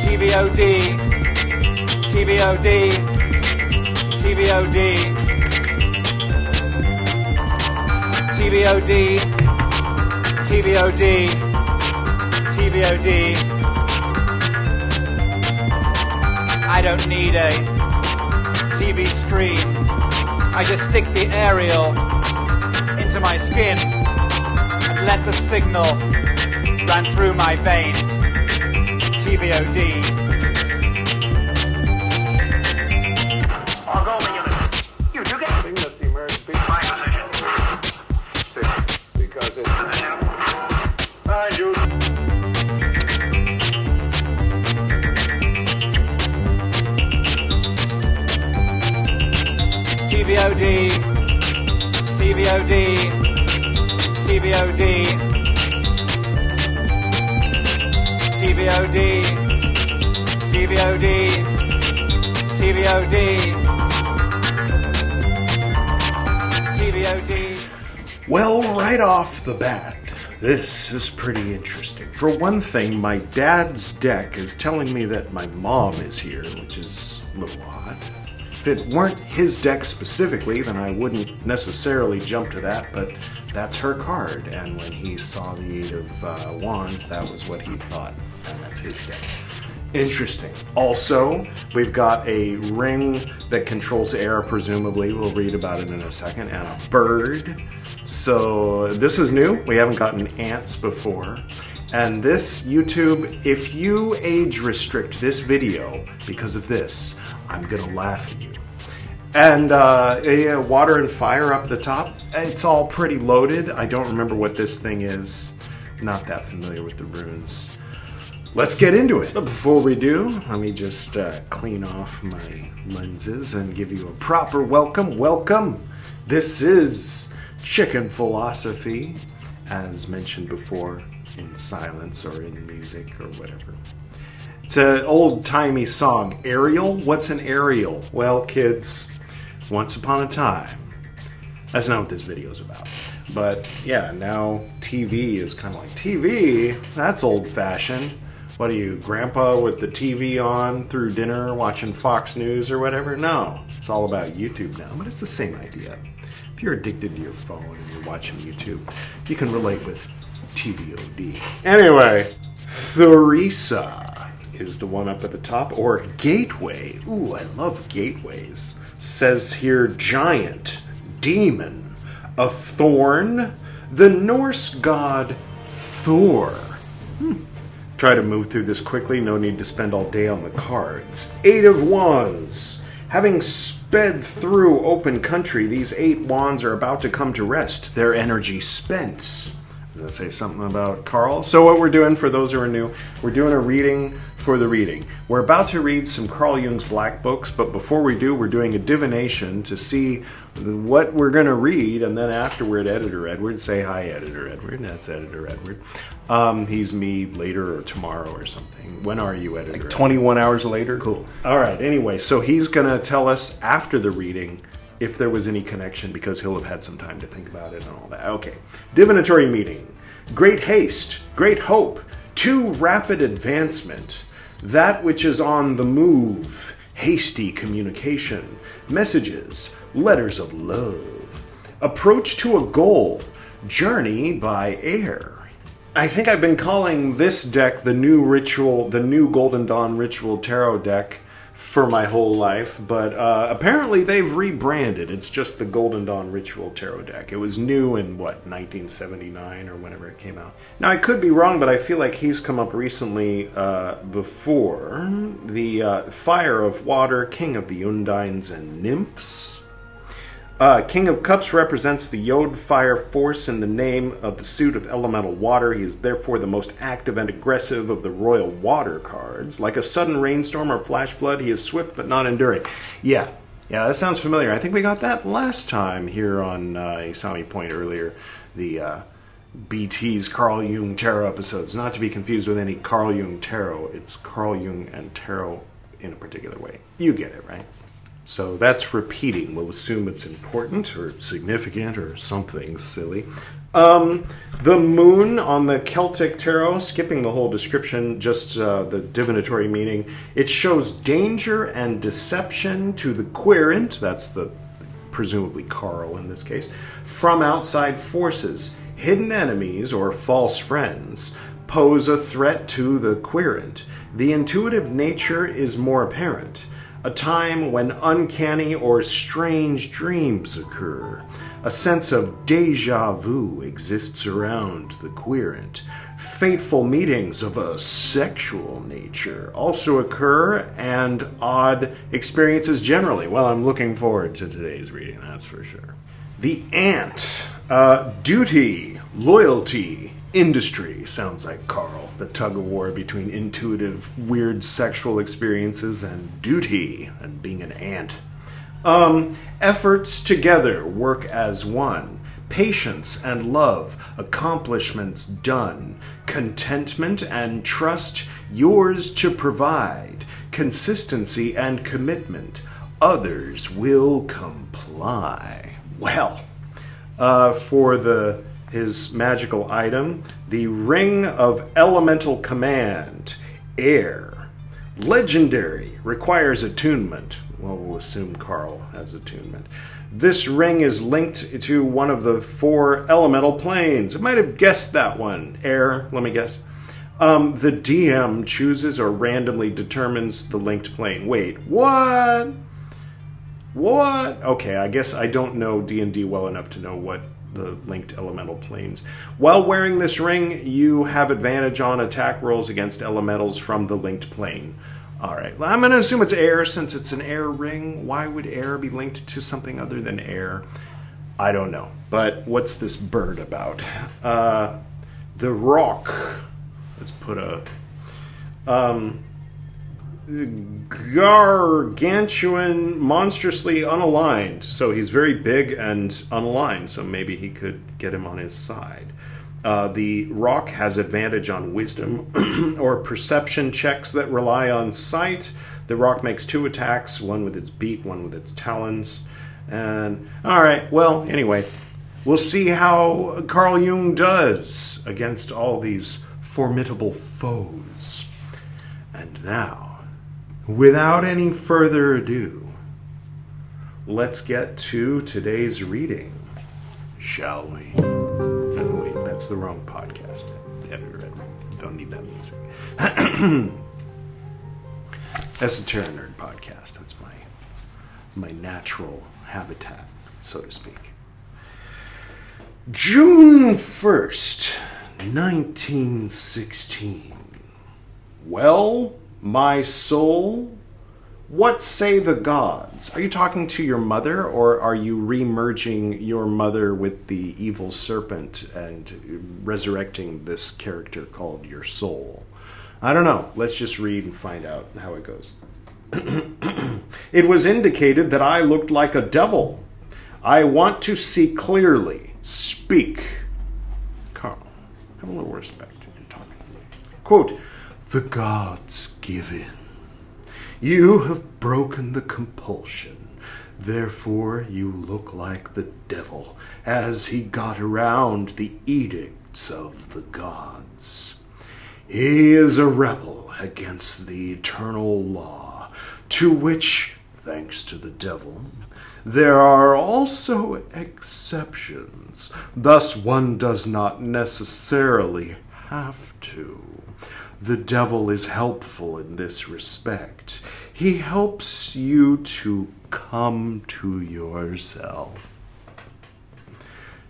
TVOD, TVOD, TVOD, TVOD, TVOD, TVOD. I don't need a TV screen. I just stick the aerial into my skin and let the signal run through my veins. TVOD. I'll go when you get Thing that the American people my position. because it's behind you. TVOD, TVOD, TVOD, TVOD, TVOD, TVOD, TVOD. Well, right off the bat, this is pretty interesting. For one thing, my dad's deck is telling me that my mom is here, which is a little odd. If it weren't his deck specifically, then I wouldn't necessarily jump to that, but that's her card, and when he saw the Eight of Wands, that was what he thought, and that's his deck. Interesting. Also, we've got a ring that controls air, presumably. We'll read about it in a second, and a bird. So this is new. We haven't gotten ants before. And this, YouTube, if you age restrict this video because of this, I'm gonna laugh at you. And water and fire up the top. It's all pretty loaded. I don't remember what this thing is. Not that familiar with the runes. Let's get into it. But before we do, let me just clean off my lenses and give you a proper welcome. Welcome. This is Chicken Philosophy, as mentioned before, in silence or in music or whatever. It's an old-timey song. Aerial? What's an aerial? Well, kids, once upon a time. That's not what this video is about. But yeah, now TV is kind of like, TV? That's old-fashioned. What are you, grandpa with the TV on through dinner watching Fox News or whatever? No, it's all about YouTube now, but it's the same idea. If you're addicted to your phone and you're watching YouTube, you can relate with TVOD. Anyway, Theresa is the one up at the top, or Gateway. Ooh, I love gateways. Says here, giant, demon, a thorn, the Norse god Thor. Try to move through this quickly, no need to spend all day on the cards. Eight of Wands. Having sped through open country, these 8 wands are about to come to rest, their energy spent. Did I say something about Carl? So what we're doing, for those who are new, we're doing a reading for the reading. We're about to read some Carl Jung's Black Books, but before we do, we're doing a divination to see what we're going to read, and then afterward, Editor Edward, say hi, Editor Edward. That's Editor Edward. He's me later or tomorrow or something. When are you, Editor? Like 21 hours later? Cool. All right, anyway, so he's going to tell us after the reading if there was any connection, because he'll have had some time to think about it and all that. Okay. Divinatory meeting. Great haste, great hope, too rapid advancement. That which is on the move, hasty communication, messages, letters of love. Approach to a goal, journey by air. I think I've been calling this deck the new ritual, the new Golden Dawn Ritual Tarot deck for my whole life, but apparently they've rebranded. It's just the Golden Dawn Ritual Tarot deck. It was new in, 1979 or whenever it came out. Now, I could be wrong, but I feel like he's come up recently before. The Fire of Water, King of the Undines and Nymphs. King of Cups represents the Yod fire force in the name of the suit of elemental water. He is therefore the most active and aggressive of the royal water cards. Like a sudden rainstorm or flash flood, he is swift but not enduring. Yeah, that sounds familiar. I think we got that last time here on, you saw me point earlier, the BT's Carl Jung Tarot episodes. Not to be confused with any Carl Jung Tarot. It's Carl Jung and Tarot in a particular way. You get it, right? So that's repeating. We'll assume it's important or significant or something silly. The moon on the Celtic tarot, skipping the whole description, just the divinatory meaning, it shows danger and deception to the querent, that's the presumably Carl in this case, from outside forces. Hidden enemies or false friends pose a threat to the querent. The intuitive nature is more apparent. A time when uncanny or strange dreams occur. A sense of déjà vu exists around the querent. Fateful meetings of a sexual nature also occur, and odd experiences generally. Well, I'm looking forward to today's reading, that's for sure. The ant. Duty, loyalty, industry. Sounds like Carl. The tug-of-war between intuitive, weird sexual experiences and duty and being an ant. Efforts together work as one. Patience and love, accomplishments done. Contentment and trust, yours to provide. Consistency and commitment, others will comply. Well, for his magical item, the Ring of Elemental Command, Air. Legendary, requires attunement. Well, we'll assume Carl has attunement. This ring is linked to one of the 4 elemental planes. I might have guessed that one. Air, let me guess. The DM chooses or randomly determines the linked plane. Wait, what? What? Okay, I guess I don't know D&D well enough to know what the linked elemental planes. While wearing this ring, you have advantage on attack rolls against elementals from the linked plane. All right, well, I'm going to assume it's air since it's an air ring. Why would air be linked to something other than air? I don't know. But what's this bird about? The rock. Let's put a... gargantuan, monstrously unaligned. So he's very big and unaligned, so maybe he could get him on his side. The rock has advantage on wisdom or perception checks that rely on sight. The rock makes 2 attacks, one with its beak, one with its talons. And, alright, well, anyway, we'll see how Carl Jung does against all these formidable foes. And now, without any further ado, let's get to today's reading, shall we? Oh, wait, that's the wrong podcast. Don't need that music. Esoteric Nerd Podcast. That's my natural habitat, so to speak. June 1st, 1916. Well, my soul, what say the gods? Are you talking to your mother, or are you remerging your mother with the evil serpent and resurrecting this character called your soul? I don't know. Let's just read and find out how it goes. It was indicated that I looked like a devil. I want to see clearly. Speak. Carl, have a little respect in talking to me. Quote, the gods give in. You have broken the compulsion. Therefore you look like the devil as he got around the edicts of the gods. He is a rebel against the eternal law, to which, thanks to the devil, there are also exceptions. Thus one does not necessarily have to. The devil is helpful in this respect. He helps you to come to yourself.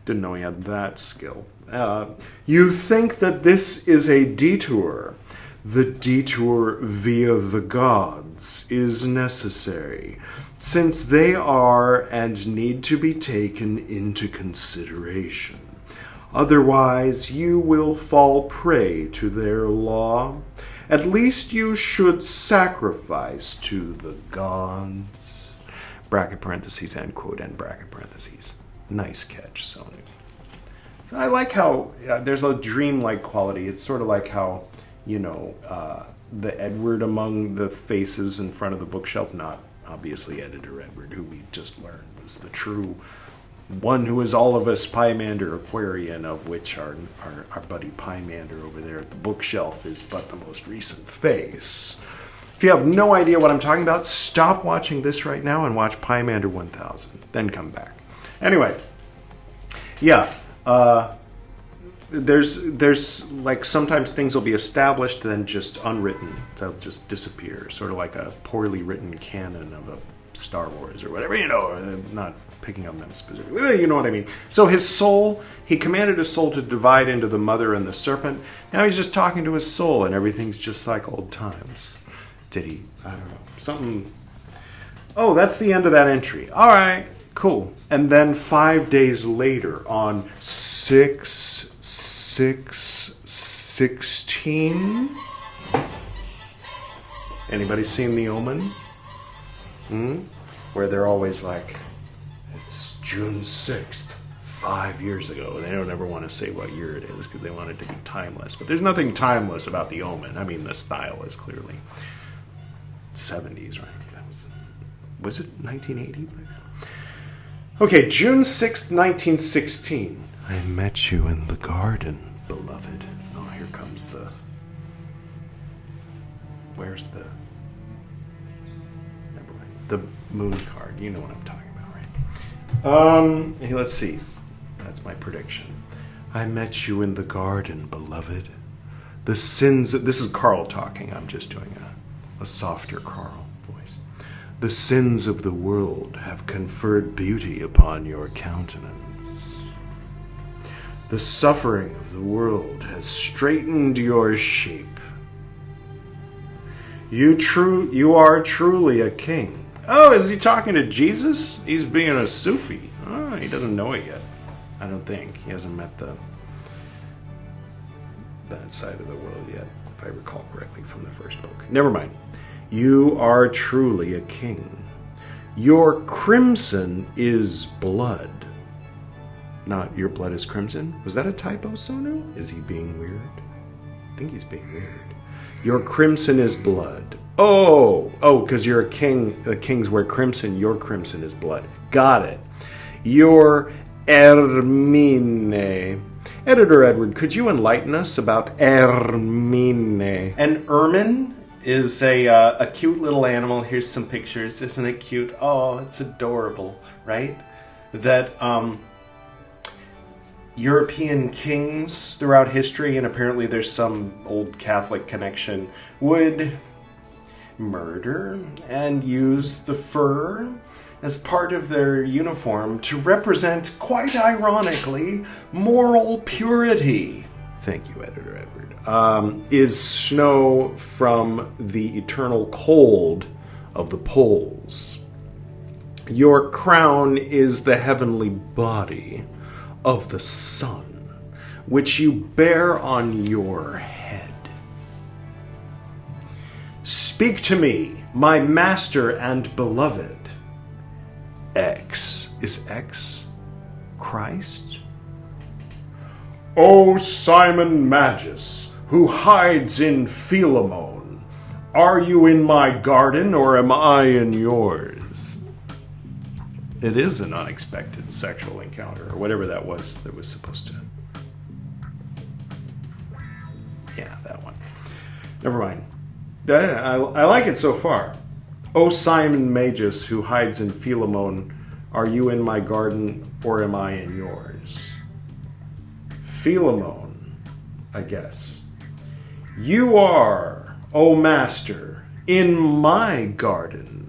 Didn't know he had that skill. You think that this is a detour. The detour via the gods is necessary, since they are and need to be taken into consideration. Otherwise, you will fall prey to their law. At least you should sacrifice to the gods. Bracket parentheses, end quote, end bracket parentheses. Nice catch, Sony. I like how there's a dreamlike quality. It's sort of like how, the Edward among the faces in front of the bookshelf, not obviously Editor Edward, who we just learned was the true one who is all of us Pymander Aquarian, of which our buddy Pymander over there at the bookshelf is but the most recent face. If you have no idea what I'm talking about, stop watching this right now and watch Pymander 1000. Then come back. Anyway, yeah, there's like sometimes things will be established then just unwritten. They'll just disappear, sort of like a poorly written canon of a Star Wars or whatever, not picking on them specifically, you know what I mean. So his soul, he commanded his soul to divide into the mother and the serpent. Now he's just talking to his soul and everything's just like old times. Did he? I don't know. Something. Oh, that's the end of that entry. All right, cool. And then 5 days later on 6/6/16. Anybody seen The Omen? Where they're always like, it's June 6th, 5 years ago. They don't ever want to say what year it is because they want it to be timeless. But there's nothing timeless about The Omen. I mean, the style is clearly 70s, right? Was it 1980 by now? Okay, June 6th, 1916. I met you in the garden, beloved. Oh, here comes the... Where's the... Never mind. The moon card. You know what I'm talking about, right? Hey, let's see. That's my prediction. I met you in the garden, beloved. The sins... This is Carl talking. I'm just doing a softer Carl voice. The sins of the world have conferred beauty upon your countenance. The suffering of the world has straightened your shape. You are truly a king. Oh, is he talking to Jesus? He's being a Sufi. Oh, he doesn't know it yet. I don't think. He hasn't met that side of the world yet, if I recall correctly from the first book. Never mind. You are truly a king. Your crimson is blood. Not your blood is crimson. Was that a typo, Sonu? Is he being weird? I think he's being weird. Your crimson is blood. Oh, because you're a king. The kings wear crimson. Your crimson is blood. Got it. Your ermine. Editor Edward, could you enlighten us about ermine? An ermine is a cute little animal. Here's some pictures. Isn't it cute? Oh, it's adorable, right? That European kings throughout history, and apparently there's some old Catholic connection, would murder and use the fur as part of their uniform to represent, quite ironically, moral purity. Thank you, Editor Edward. Is snow from the eternal cold of the poles. Your crown is the heavenly body of the sun, which you bear on your head. Speak to me, my master and beloved. X. Is X Christ? O Simon Magus, who hides in Philemon, are you in my garden or am I in yours? It is an unexpected sexual encounter, or whatever that was supposed to... Yeah, that one. Never mind. I like it so far. O Simon Magus, who hides in Philemon, are you in my garden or am I in yours? Philemon, I guess. You are, O Master, in my garden.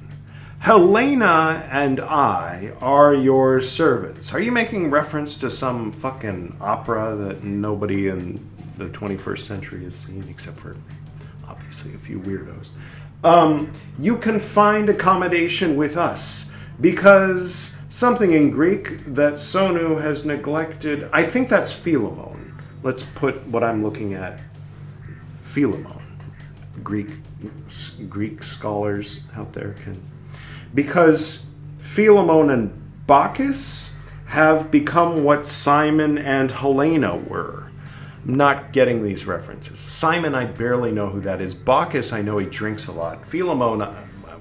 Helena and I are your servants. Are you making reference to some fucking opera that nobody in the 21st century has seen, except for obviously a few weirdos? You can find accommodation with us because something in Greek that Sonu has neglected. I think that's Philemon. Let's put what I'm looking at. Philemon. Greek scholars out there can... Because Philemon and Bacchus have become what Simon and Helena were. I'm not getting these references. Simon, I barely know who that is. Bacchus, I know he drinks a lot. Philemon,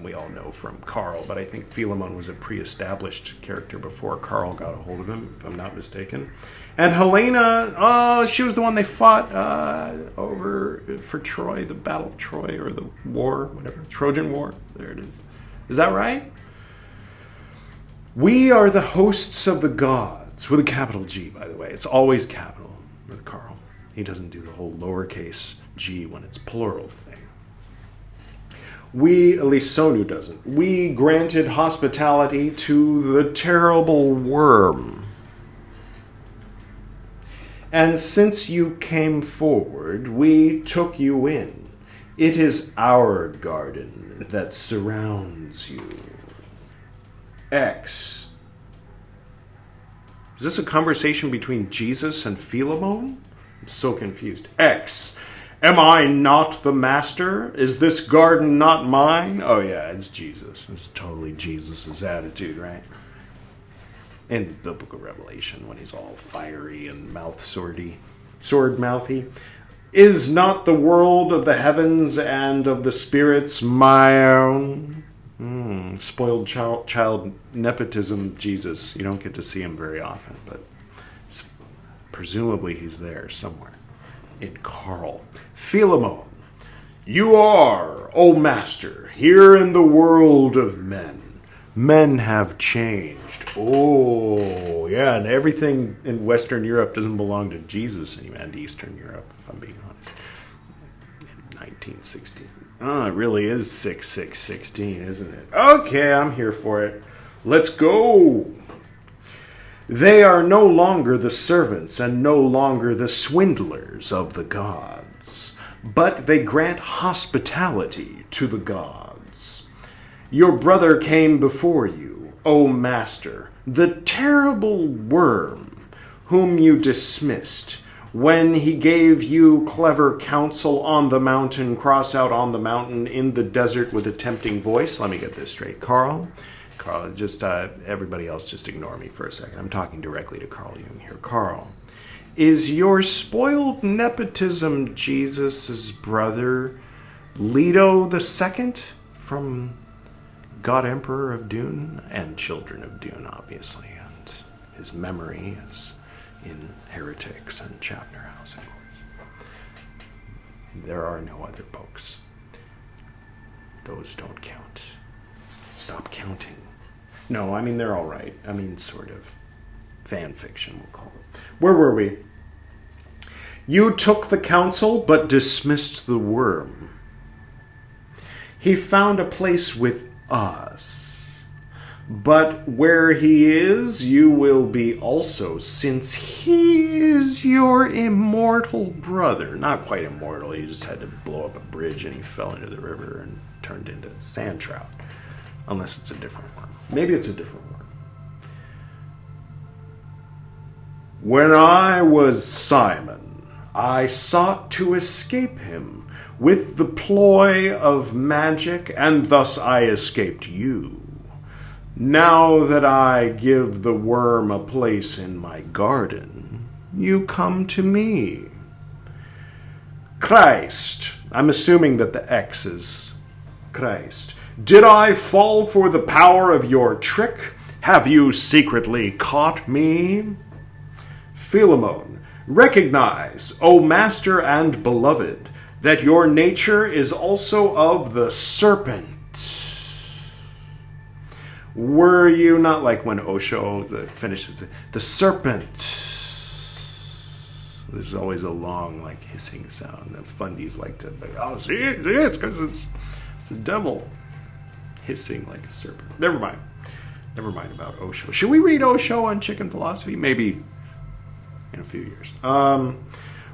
we all know from Carl, but I think Philemon was a pre-established character before Carl got a hold of him, if I'm not mistaken. And Helena, she was the one they fought over for Troy, the Battle of Troy, or the war, whatever, Trojan War. There it is. Is that right? We are the hosts of the gods, with a capital G, by the way. It's always capital with Carl. He doesn't do the whole lowercase g when it's plural thing. We, at least Sonu doesn't, we granted hospitality to the terrible worm. And since you came forward, we took you in. It is our garden that surrounds you. X. Is this a conversation between Jesus and Philemon? I'm so confused. X. Am I not the master? Is this garden not mine? Oh yeah, it's Jesus. It's totally Jesus' attitude, right? In the book of Revelation, when he's all fiery and sword-mouthy. Is not the world of the heavens and of the spirits my own? Spoiled child nepotism Jesus. You don't get to see him very often, but presumably he's there somewhere. In Carl. Philemon, you are, O Master, here in the world of men. Men have changed. Oh, yeah, and everything in Western Europe doesn't belong to Jesus anymore, and Eastern Europe, if I'm being honest. In 1916. Oh, it really is 6616, isn't it? Okay, I'm here for it. Let's go. They are no longer the servants and no longer the swindlers of the gods, but they grant hospitality to the gods. Your brother came before you, O Master, the terrible worm whom you dismissed when he gave you clever counsel on the mountain, cross out on the mountain, in the desert with a tempting voice. Let me get this straight. Carl, just everybody else just ignore me for a second. I'm talking directly to Carl Jung here. Carl, is your spoiled nepotism Jesus' brother Leto II from God Emperor of Dune and Children of Dune, obviously, and his memory is in Heretics and Chapter House, of course. There are no other books. Those don't count. Stop counting. No, I mean, they're all right. I mean, sort of fan fiction, we'll call it. Where were we? You took the counsel, but dismissed the worm. He found a place with us. But where he is, you will be also, since he is your immortal brother. Not quite immortal, he just had to blow up a bridge and he fell into the river and turned into a sand trout. Unless it's a different one. Maybe it's a different one. When I was Simon, I sought to escape him with the ploy of magic, and thus I escaped you. Now that I give the worm a place in my garden, you come to me. Christ, I'm assuming that the X is Christ. Did I fall for the power of your trick? Have you secretly caught me? Philemon, recognize, O Master and Beloved, that your nature is also of the serpent. Were you not like when Osho finishes it? The serpent. There's always a long, like, hissing sound. The fundies like to, see it? It's because it's the devil. Hissing like a serpent. Never mind about Osho. Should we read Osho on chicken philosophy? Maybe in a few years.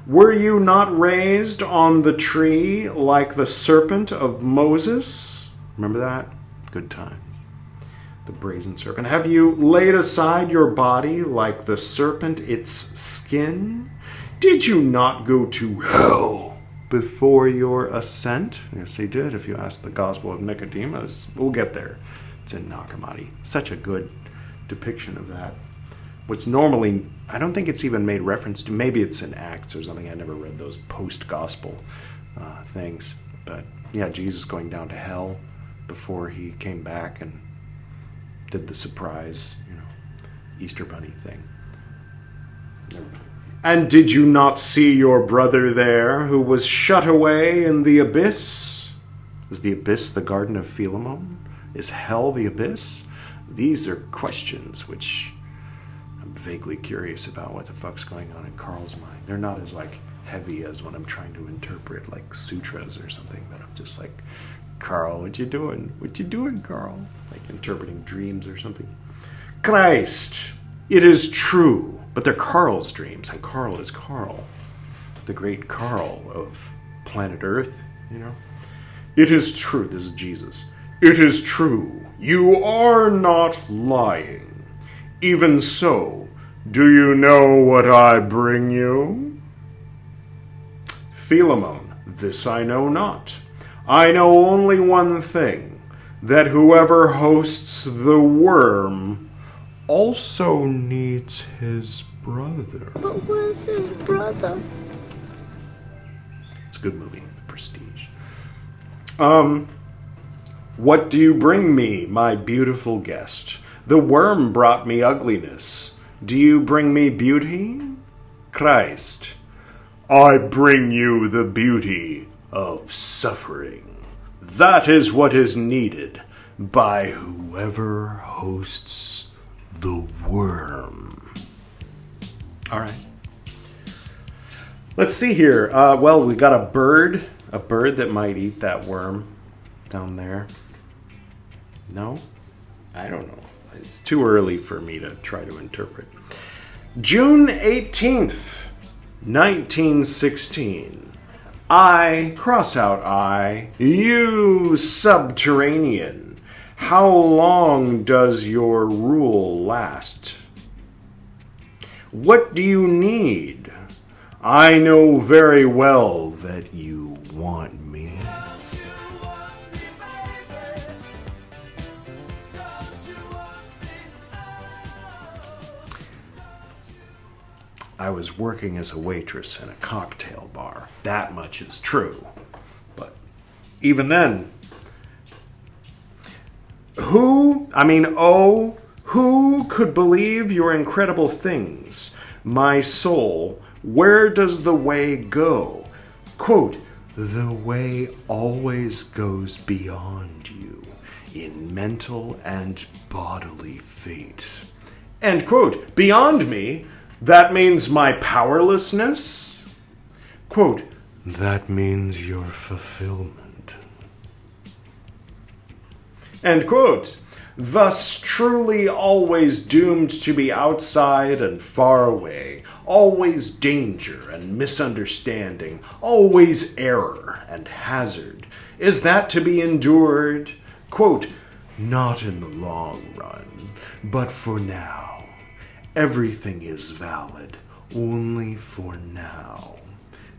Were you not raised on the tree like the serpent of Moses? Remember that? Good times. The brazen serpent. Have you laid aside your body like the serpent its skin? Did you not go to hell before your ascent? Yes, he did. If you ask the Gospel of Nicodemus, we'll get there. It's in Nag Hammadi. Such a good depiction of that. What's normally, I don't think it's even made reference to. Maybe it's in Acts or something. I never read those post-gospel things. But yeah, Jesus going down to hell before he came back and did the surprise, Easter Bunny thing. And did you not see your brother there, who was shut away in the abyss? Is the abyss the Garden of Philemon? Is hell the abyss? These are questions which I'm vaguely curious about what the fuck's going on in Carl's mind. They're not as, heavy as when I'm trying to interpret, sutras or something, but I'm just like, Carl, what you doing? What you doing, Carl? Like interpreting dreams or something. Christ, it is true, but they're Carl's dreams, and Carl is Carl, the great Carl of planet Earth, It is true, this is Jesus. It is true, you are not lying. Even so, do you know what I bring you? Philemon, this I know not. I know only one thing, that whoever hosts the worm also needs his brother. But where's his brother? It's a good movie, Prestige. What do you bring me, my beautiful guest? The worm brought me ugliness. Do you bring me beauty? Christ, I bring you the beauty of suffering. That is what is needed by whoever hosts the worm. All right. Let's see here. We got a bird that might eat that worm down there. No? I don't know. It's too early for me to try to interpret. June 18th, 1916. I, cross out I, you subterranean. How long does your rule last? What do you need? I know very well that you want me. I was working as a waitress in a cocktail bar. That much is true. But even then, who could believe your incredible things? My soul, where does the way go? Quote, the way always goes beyond you in mental and bodily fate. End quote. Beyond me? That means my powerlessness? Quote, that means your fulfillment. End quote. Thus truly always doomed to be outside and far away, always danger and misunderstanding, always error and hazard. Is that to be endured? Quote, not in the long run, but for now. Everything is valid, only for now.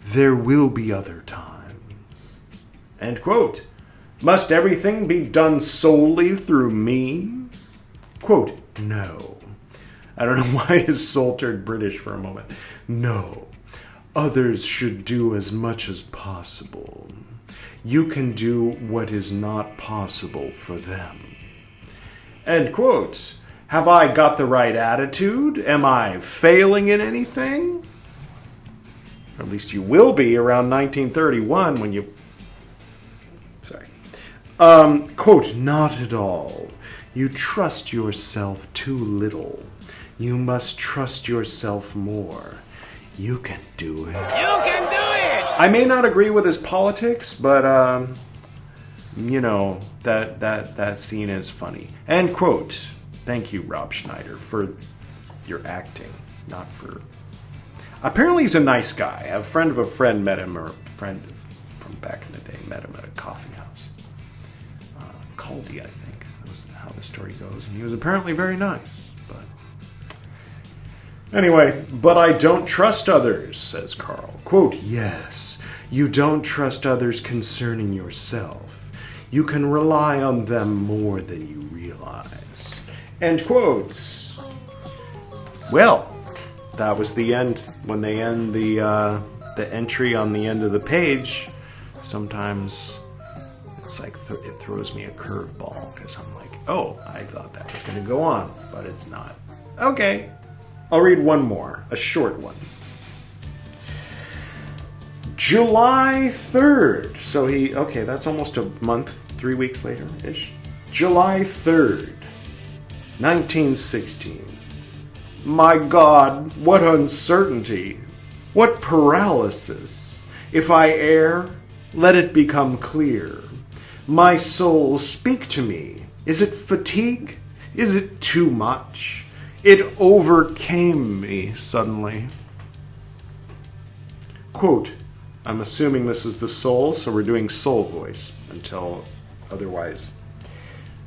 There will be other times. End quote. Must everything be done solely through me? Quote, no. I don't know why his soul turned British for a moment. No. Others should do as much as possible. You can do what is not possible for them. End quote. Have I got the right attitude? Am I failing in anything? Or at least you will be around 1931 when you... Sorry. Quote, not at all. You trust yourself too little. You must trust yourself more. You can do it. You can do it! I may not agree with his politics, but, that scene is funny. End quote. Thank you, Rob Schneider, for your acting, not for... Apparently he's a nice guy. A friend of a friend met him, or a friend from back in the day met him at a coffee house. Caldy, I think. That was how the story goes. And he was apparently very nice, but... Anyway, but I don't trust others, says Carl. Quote, yes, you don't trust others concerning yourself. You can rely on them more than you realize. End quotes. Well, that was the end. When they end the entry on the end of the page, sometimes It's like it throws me a curveball because I'm like, oh, I thought that was going to go on, but it's not. Okay, I'll read one more, a short one. July 3rd. So that's almost a month, 3 weeks later-ish. July 3rd, 1916. My God, what uncertainty, what paralysis. If I err, let it become clear. My soul, speak to me. Is it fatigue? Is it too much? It overcame me suddenly. Quote, I'm assuming this is the soul, so we're doing soul voice until otherwise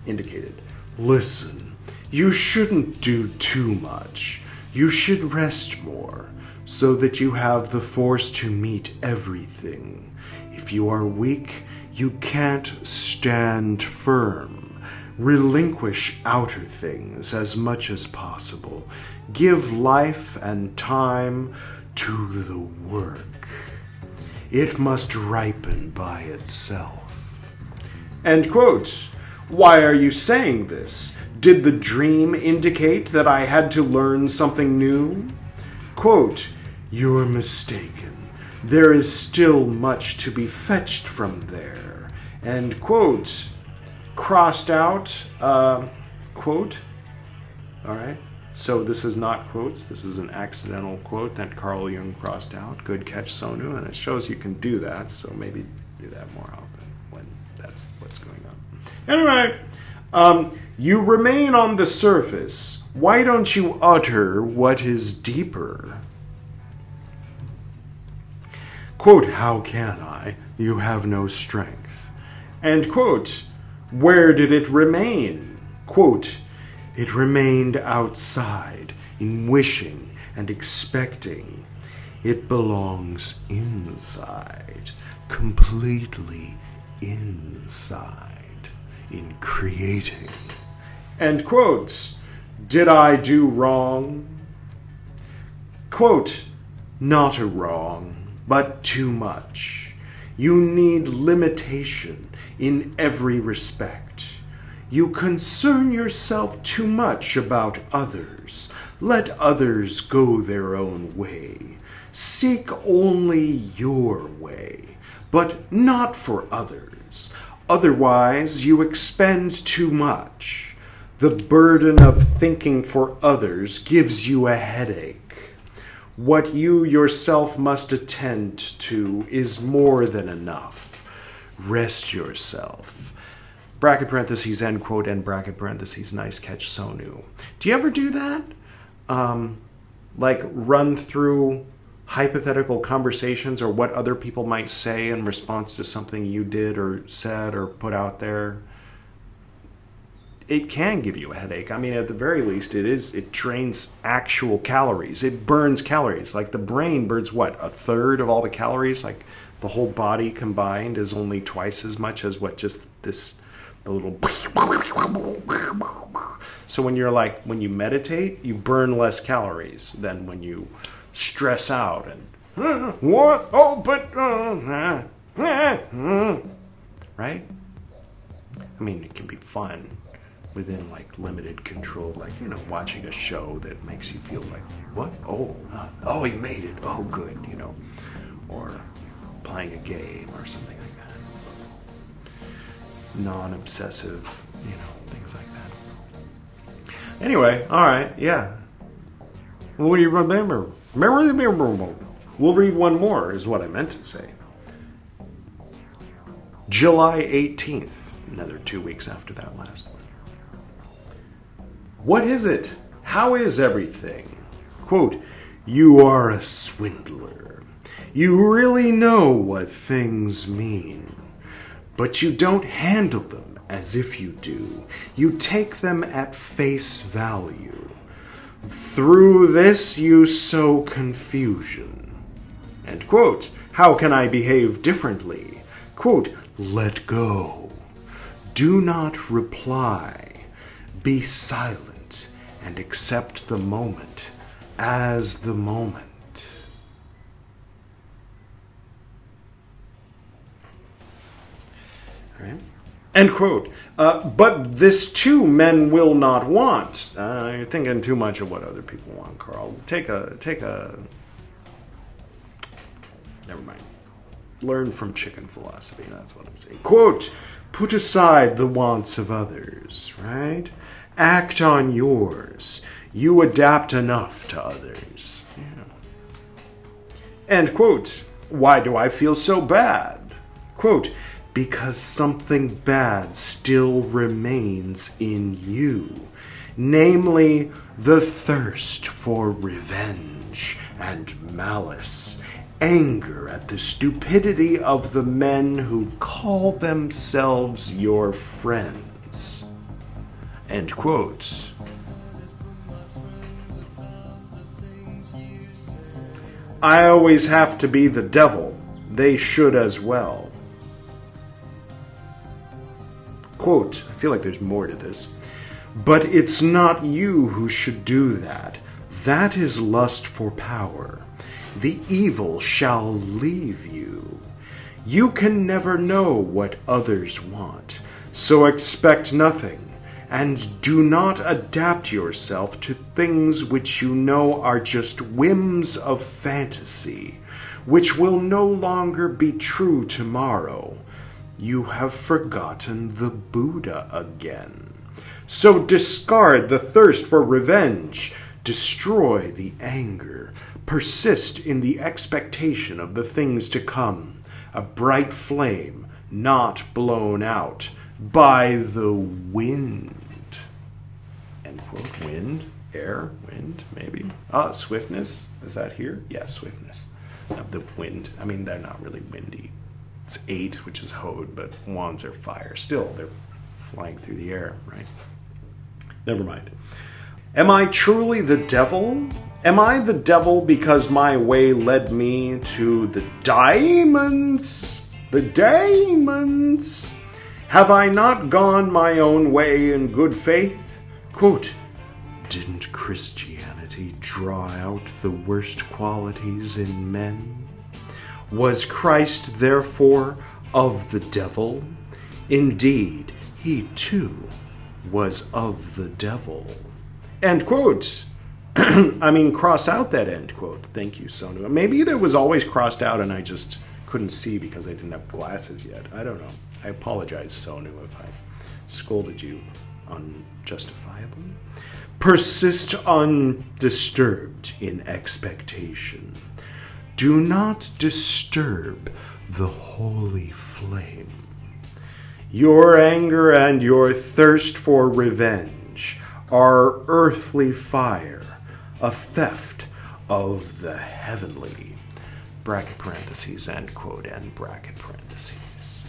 indicated. Listen, you shouldn't do too much. You should rest more, so that you have the force to meet everything. If you are weak, you can't stand firm. Relinquish outer things as much as possible. Give life and time to the work. It must ripen by itself. End quote. Why are you saying this? Did the dream indicate that I had to learn something new? Quote, you're mistaken. There is still much to be fetched from there. End quote. Crossed out, quote. All right. So this is not quotes. This is an accidental quote that Carl Jung crossed out. Good catch, Sonu. And it shows you can do that. So maybe do that more often when that's what's going on. Anyway, you remain on the surface. Why don't you utter what is deeper? Quote, how can I? You have no strength. And quote, where did it remain? Quote, it remained outside, in wishing and expecting. It belongs inside, completely inside, in creating. End quotes. Did I do wrong? Quote, not a wrong, but too much. You need limitation in every respect. You concern yourself too much about others. Let others go their own way. Seek only your way, but not for others. Otherwise, you expend too much. The burden of thinking for others gives you a headache. What you yourself must attend to is more than enough. Rest yourself. Bracket parentheses, end quote, end bracket parentheses, nice catch, Sonu. Do you ever do that? Like run through hypothetical conversations or what other people might say in response to something you did or said or put out there? It can give you a headache. I mean, at the very least, it drains actual calories. It burns calories. Like the brain burns what? A third of all the calories? Like the whole body combined is only twice as much as what just the little. So when you meditate, you burn less calories than when you stress out and what? Oh, but right? I mean, it can be fun within like limited control, like watching a show that makes you feel like what? Oh, he made it. Oh, good, or playing a game or something like that. Non-obsessive, things like that. Anyway, all right, yeah. Well, what do you remember? We'll read one more, is what I meant to say. July 18th, another 2 weeks after that last one. What is it? How is everything? Quote, you are a swindler. You really know what things mean, but you don't handle them as if you do. You take them at face value. Through this you sow confusion. End quote. How can I behave differently? Quote, let go. Do not reply. Be silent and accept the moment as the moment. Right? End quote. But this too men will not want. You're thinking too much of what other people want, Carl. Take a. Never mind. Learn from chicken philosophy. That's what I'm saying. Quote, put aside the wants of others, right? Act on yours. You adapt enough to others. Yeah. End quote. Why do I feel so bad? Quote, because something bad still remains in you, namely the thirst for revenge and malice, anger at the stupidity of the men who call themselves your friends. End quote. I always have to be the devil. They should as well. Quote, I feel like there's more to this. But it's not you who should do that. That is lust for power. The evil shall leave you. You can never know what others want, so expect nothing, and do not adapt yourself to things which you know are just whims of fantasy, which will no longer be true tomorrow. You have forgotten the Buddha again. So discard the thirst for revenge, destroy the anger, persist in the expectation of the things to come, a bright flame not blown out by the wind. End quote. Wind, air, wind, maybe. Swiftness, is that here? Yeah, swiftness of the wind. I mean, they're not really windy. It's 8, which is hod, but wands are fire. Still, they're flying through the air, right? Never mind. Am I truly the devil? Am I the devil because my way led me to the diamonds? The daemons? Have I not gone my own way in good faith? Quote, didn't Christianity draw out the worst qualities in men? Was Christ, therefore, of the devil? Indeed, he too was of the devil. End quote. I mean, cross out that end quote. Thank you, Sonu. Maybe that was always crossed out and I just couldn't see because I didn't have glasses yet. I don't know. I apologize, Sonu, if I scolded you unjustifiably. Persist undisturbed in expectation. Do not disturb the holy flame. Your anger and your thirst for revenge are earthly fire, a theft of the heavenly. Bracket parentheses, end quote, end bracket parentheses.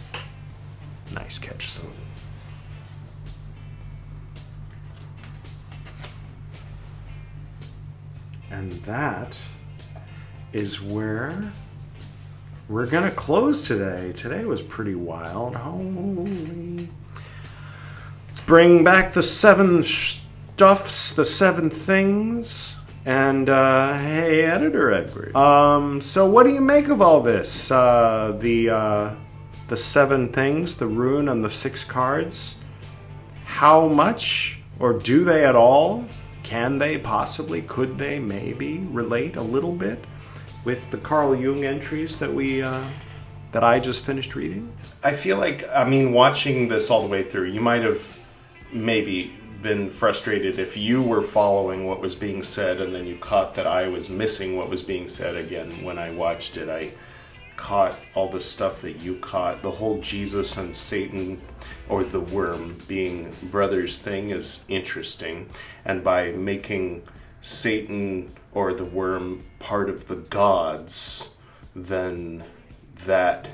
Nice catch, son. And that is where we're going to close today. Today was pretty wild. Holy. Let's bring back the 7 stuffs, the 7 things. And, hey, Editor Edward. So what do you make of all this? The 7 things, the rune and the 6 cards. How much, or do they at all? Can they possibly, could they maybe relate a little bit with the Carl Jung entries that that I just finished reading? I feel like, I mean, watching this all the way through, you might have maybe been frustrated if you were following what was being said and then you caught that I was missing what was being said again when I watched it. I caught all the stuff that you caught. The whole Jesus and Satan or the worm being brothers thing is interesting. And by making Satan or the worm part of the gods, then that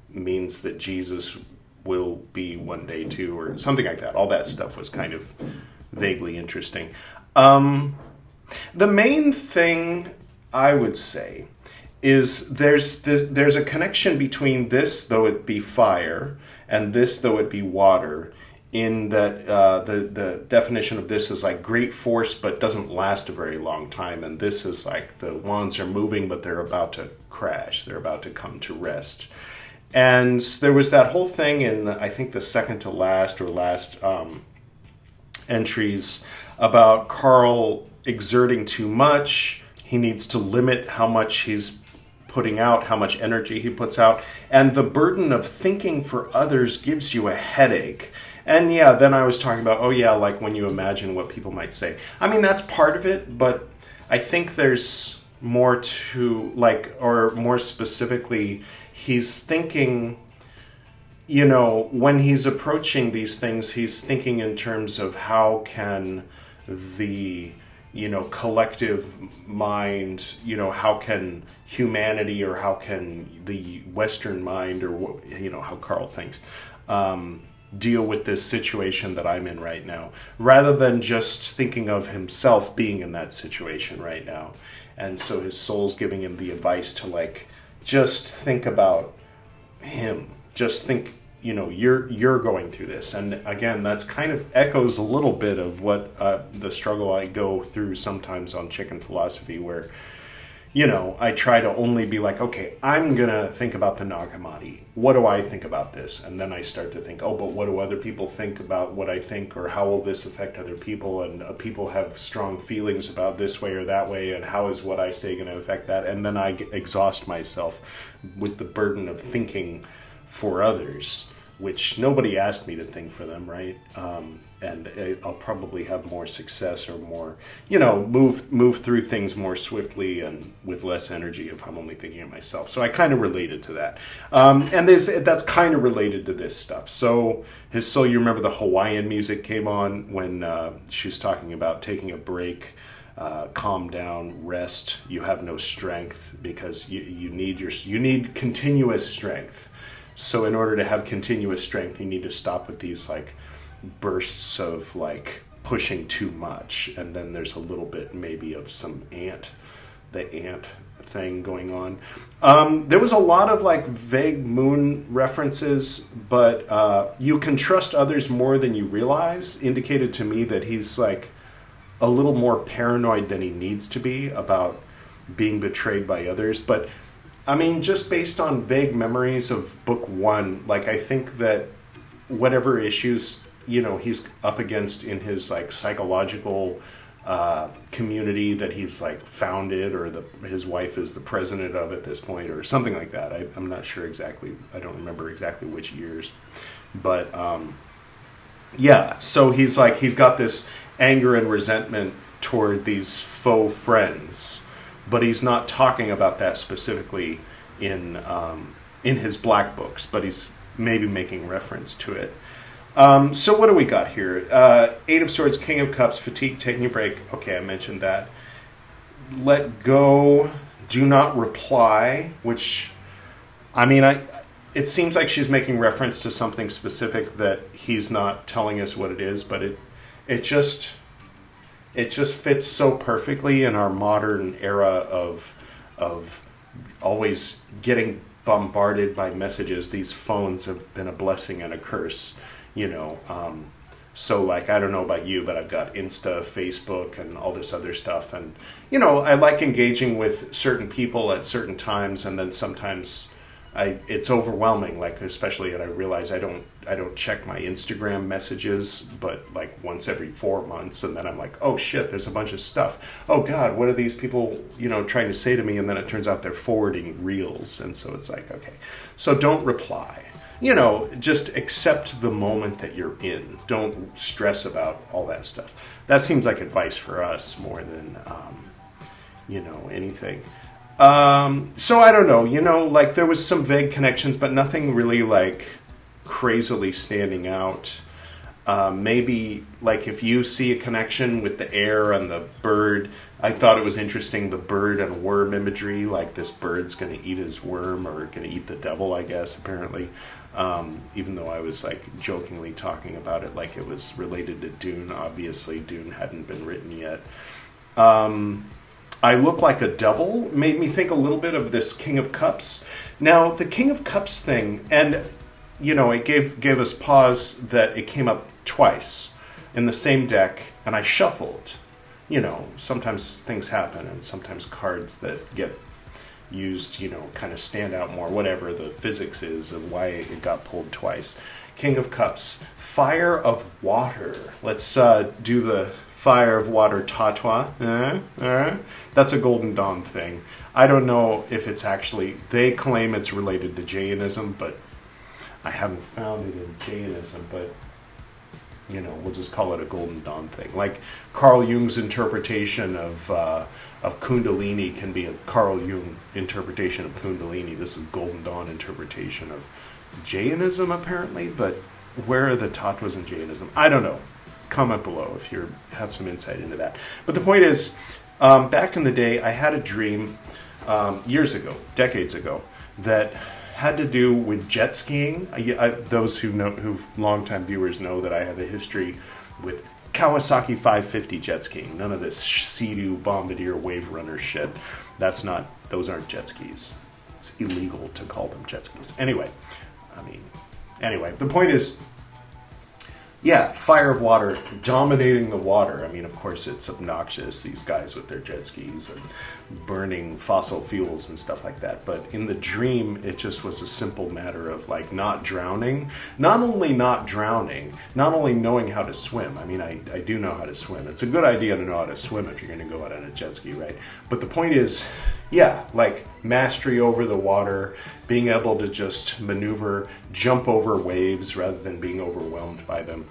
means that Jesus will be one day too, or something like that. All that stuff was kind of vaguely interesting. The main thing I would say is there's a connection between this, though it be fire, and this, though it be water, in that the definition of this is like great force but doesn't last a very long time, and this is like the wands are moving but they're about to crash, they're about to come to rest. And there was that whole thing in, I think, the second to last or last entries about Carl exerting too much. He needs to limit how much he's putting out, how much energy he puts out. And the burden of thinking for others gives you a headache. And yeah, then I was talking about, oh yeah, like when you imagine what people might say. I mean, that's part of it, but I think there's more to, like, or more specifically, he's thinking, you know, when he's approaching these things, he's thinking in terms of how can the, you know, collective mind, you know, how can humanity, or how can the Western mind, or, you know, how Carl thinks, deal with this situation that I'm in right now, rather than just thinking of himself being in that situation right now. And so his soul's giving him the advice to, like, just think about him. Just think, you know, you're going through this. And again, that's kind of echoes a little bit of what the struggle I go through sometimes on Chicken Philosophy, where, you know, I try to only be like, okay, I'm going to think about the Nag Hammadi. What do I think about this? And then I start to think, oh, but what do other people think about what I think? Or how will this affect other people? And people have strong feelings about this way or that way. And how is what I say going to affect that? And then I exhaust myself with the burden of thinking for others, which nobody asked me to think for them, right? And I'll probably have more success, or more, you know, move through things more swiftly and with less energy if I'm only thinking of myself. So I kind of related to that. And that's kind of related to this stuff. So his soul, you remember the Hawaiian music came on when she's talking about taking a break, calm down, rest. You have no strength because you need continuous strength. So in order to have continuous strength, you need to stop with these, like, bursts of, like, pushing too much. And then there's a little bit maybe of the ant thing going on. There was a lot of, like, vague moon references, but you can trust others more than you realize indicated to me that he's, like, a little more paranoid than he needs to be about being betrayed by others. But I mean, just based on vague memories of book one, like, I think that whatever issues, you know, he's up against in his, like, psychological community that he's, like, founded, or his wife is the president of at this point, or something like that. I'm not sure exactly. I don't remember exactly which years. But, yeah, so he's got this anger and resentment toward these faux friends. But he's not talking about that specifically in his black books, but he's maybe making reference to it. So what do we got here? Eight of Swords, King of Cups, fatigue, taking a break. Okay, I mentioned that. Let go, do not reply, which, I mean, it seems like she's making reference to something specific that he's not telling us what it is, but it just fits so perfectly in our modern era of always getting bombarded by messages. These phones have been a blessing and a curse, you know. So, like, I don't know about you, but I've got Insta, Facebook, and all this other stuff. And, you know, I like engaging with certain people at certain times, and then sometimes it's overwhelming, like, especially, and I realize I don't check my Instagram messages, but, like, once every 4 months, and then I'm like, oh shit, there's a bunch of stuff. Oh God, what are these people, you know, trying to say to me? And then it turns out they're forwarding reels, and so it's like, okay, so don't reply. You know, just accept the moment that you're in. Don't stress about all that stuff. That seems like advice for us more than, you know, anything. So I don't know, you know, like, there was some vague connections, but nothing really, like, crazily standing out. Maybe, like, if you see a connection with the air and the bird, I thought it was interesting, the bird and worm imagery, like, this bird's going to eat his worm, or going to eat the devil, I guess, apparently. Even though I was, like, jokingly talking about it like it was related to Dune. Obviously, Dune hadn't been written yet. I look like a devil made me think a little bit of this King of Cups. Now, the King of Cups thing, and, you know, it gave us pause that it came up twice in the same deck, and I shuffled. You know, sometimes things happen, and sometimes cards that get, used, kind of stand out more, whatever the physics is of why it got pulled twice. King of Cups, fire of water. Let's do the fire of water tatwa. That's a Golden Dawn thing. I don't know if it's actually, they claim it's related to Jainism, but I haven't found it in Jainism, but we'll just call it a Golden Dawn thing. Like Carl Jung's interpretation of Kundalini can be a Carl Jung interpretation of Kundalini. This is Golden Dawn interpretation of Jainism, apparently, but where are the tattvas in Jainism? I don't know. Comment below if you have some insight into that. But the point is, back in the day, I had a dream years ago, decades ago, that had to do with jet skiing. Those who've longtime viewers know that I have a history with Kawasaki 550 jet skiing. None of this Sea-Doo Bombardier Wave Runner shit. Those aren't jet skis. It's illegal to call them jet skis. Anyway, the point is, fire of water dominating the water. Of course, it's obnoxious, these guys with their jet skis and burning fossil fuels and stuff like that. But in the dream, it just was a simple matter of not drowning. Not only not drowning, not only knowing how to swim. I do know how to swim. It's a good idea to know how to swim if you're going to go out on a jet ski, right? But the point is, mastery over the water, being able to just maneuver, jump over waves rather than being overwhelmed by them.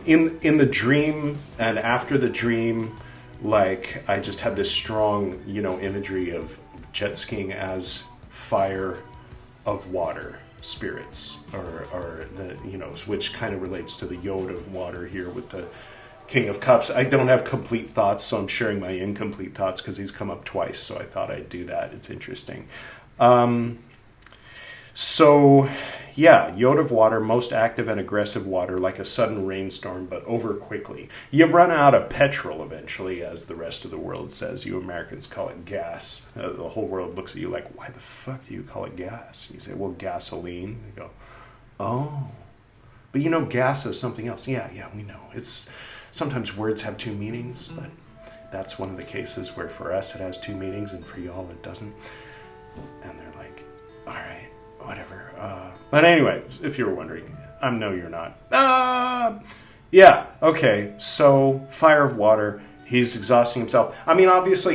In the dream and after the dream, I just had this strong, imagery of jet skiing as fire of water spirits, or the, which kind of relates to the yod of water here with the King of Cups. I don't have complete thoughts, so I'm sharing my incomplete thoughts because he's come up twice, so I thought I'd do that. It's interesting. Yod of water, most active and aggressive water, like a sudden rainstorm, but over quickly. You run out of petrol eventually, as the rest of the world says. You Americans call it gas. The whole world looks at you like, why the fuck do you call it gas? You say, well, gasoline. You go, oh. But gas is something else. Yeah, we know. Sometimes words have two meanings, but that's one of the cases where for us it has two meanings and for y'all it doesn't. And they're like, all right, whatever. But anyway, if you were wondering, I know you're not. Okay. So fire of water. He's exhausting himself. Obviously,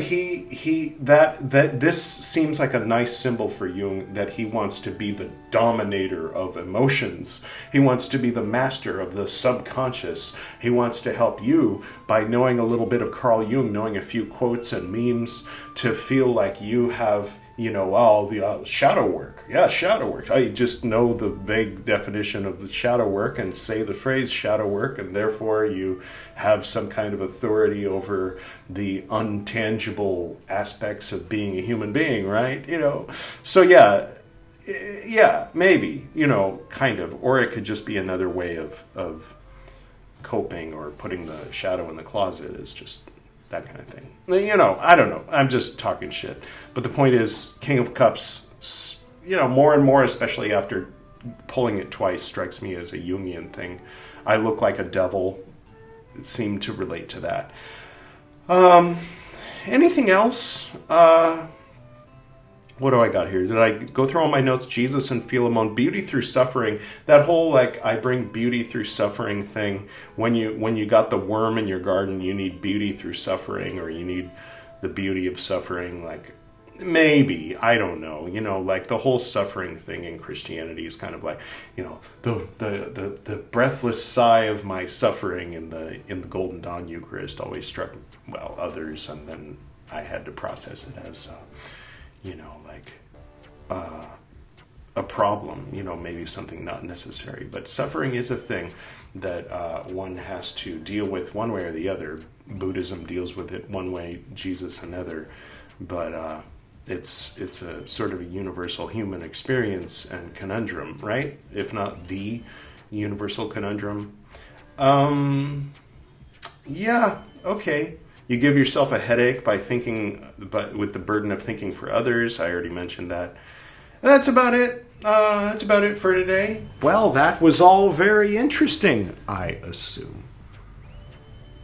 this seems like a nice symbol for Jung, that he wants to be the dominator of emotions. He wants to be the master of the subconscious. He wants to help you by knowing a little bit of Carl Jung, knowing a few quotes and memes, to feel like you have, the shadow work. Yeah, shadow work. I just know the vague definition of the shadow work and say the phrase shadow work, and therefore you have some kind of authority over the untangible aspects of being a human being, right? So maybe, kind of. Or it could just be another way of coping, or putting the shadow in the closet is just that kind of thing. I don't know. I'm just talking shit. But the point is, King of Cups, more and more, especially after pulling it twice, strikes me as a Jungian thing. I look like a devil. It seemed to relate to that. Anything else? What do I got here? Did I go through all my notes? Jesus and Philemon, beauty through suffering. That whole, I bring beauty through suffering thing. When you got the worm in your garden, you need beauty through suffering, or you need the beauty of suffering. Maybe, I don't know. The whole suffering thing in Christianity is kind of the breathless sigh of my suffering in the Golden Dawn Eucharist always struck others, and then I had to process it as a problem, maybe something not necessary. But suffering is a thing that one has to deal with one way or the other. Buddhism deals with it one way, Jesus another. But it's a sort of a universal human experience and conundrum, right? If not the universal conundrum. Okay. You give yourself a headache by thinking, but with the burden of thinking for others. I already mentioned that. That's about it. That's about it for today. Well, that was all very interesting, I assume.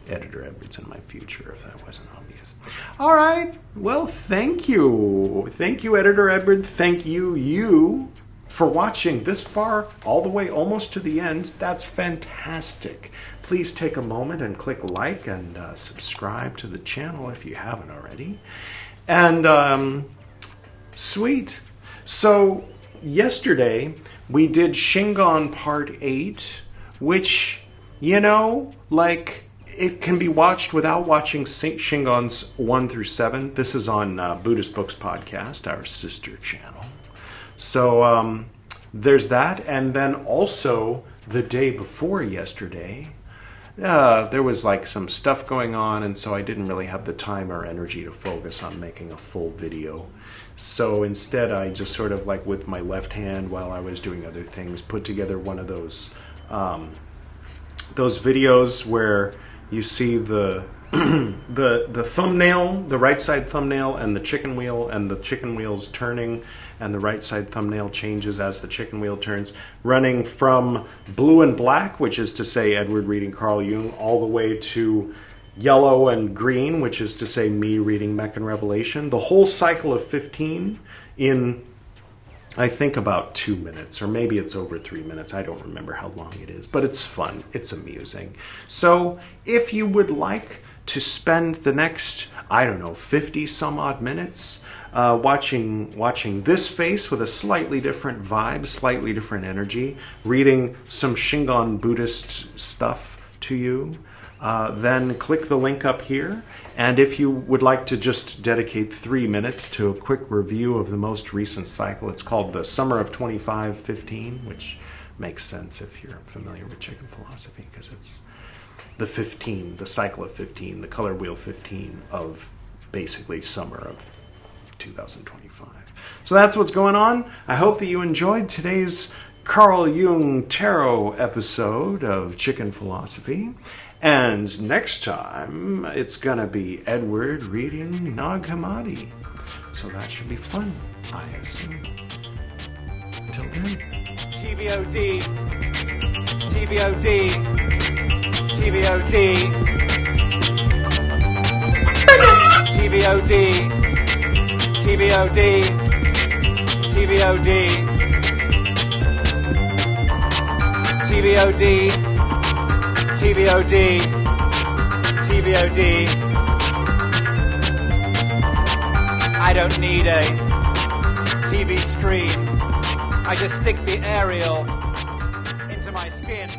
Editor Edwards in my future, if that wasn't obvious. All right. Well, thank you. Thank you, Editor Edward. Thank you for watching this far, all the way almost to the end. That's fantastic. Please take a moment and click like and subscribe to the channel if you haven't already. And sweet. So yesterday we did Shingon Part 8, which, you know, like, it can be watched without watching Shingons 1 through 7. This is on Buddhist Books Podcast, our sister channel. So there's that. And then also the day before yesterday, there was like some stuff going on, and so I didn't really have the time or energy to focus on making a full video. So instead I just sort of, like, with my left hand while I was doing other things, put together one of those videos where you see the the thumbnail, the right side thumbnail, and the chicken wheel, and the chicken wheel's turning, and the right side thumbnail changes as the chicken wheel turns, running from blue and black, which is to say Edward reading Carl Jung, all the way to yellow and green, which is to say me reading Meccan Revelation. The whole cycle of 15 in, I think, about 2 minutes, or maybe it's over 3 minutes. I don't remember how long it is, but it's fun. It's amusing. So if you would like to spend the next, I don't know, 50 some odd minutes watching this face with a slightly different vibe, slightly different energy, reading some Shingon Buddhist stuff to you, then click the link up here. And if you would like to just dedicate 3 minutes to a quick review of the most recent cycle, it's called the Summer of 2515, which makes sense if you're familiar with chicken philosophy, because it's the 15, the cycle of 15, the color wheel 15 of basically summer of 2025. So that's what's going on. I hope that you enjoyed today's Carl Jung Tarot episode of Chicken Philosophy. And next time, it's going to be Edward reading Nag Hammadi. So that should be fun, I assume. Until then. TVOD. TVOD. TVOD. TVOD. TVOD. TVOD. TVOD. TVOD. TVOD. I don't need a TV screen. I just stick the aerial into my skin.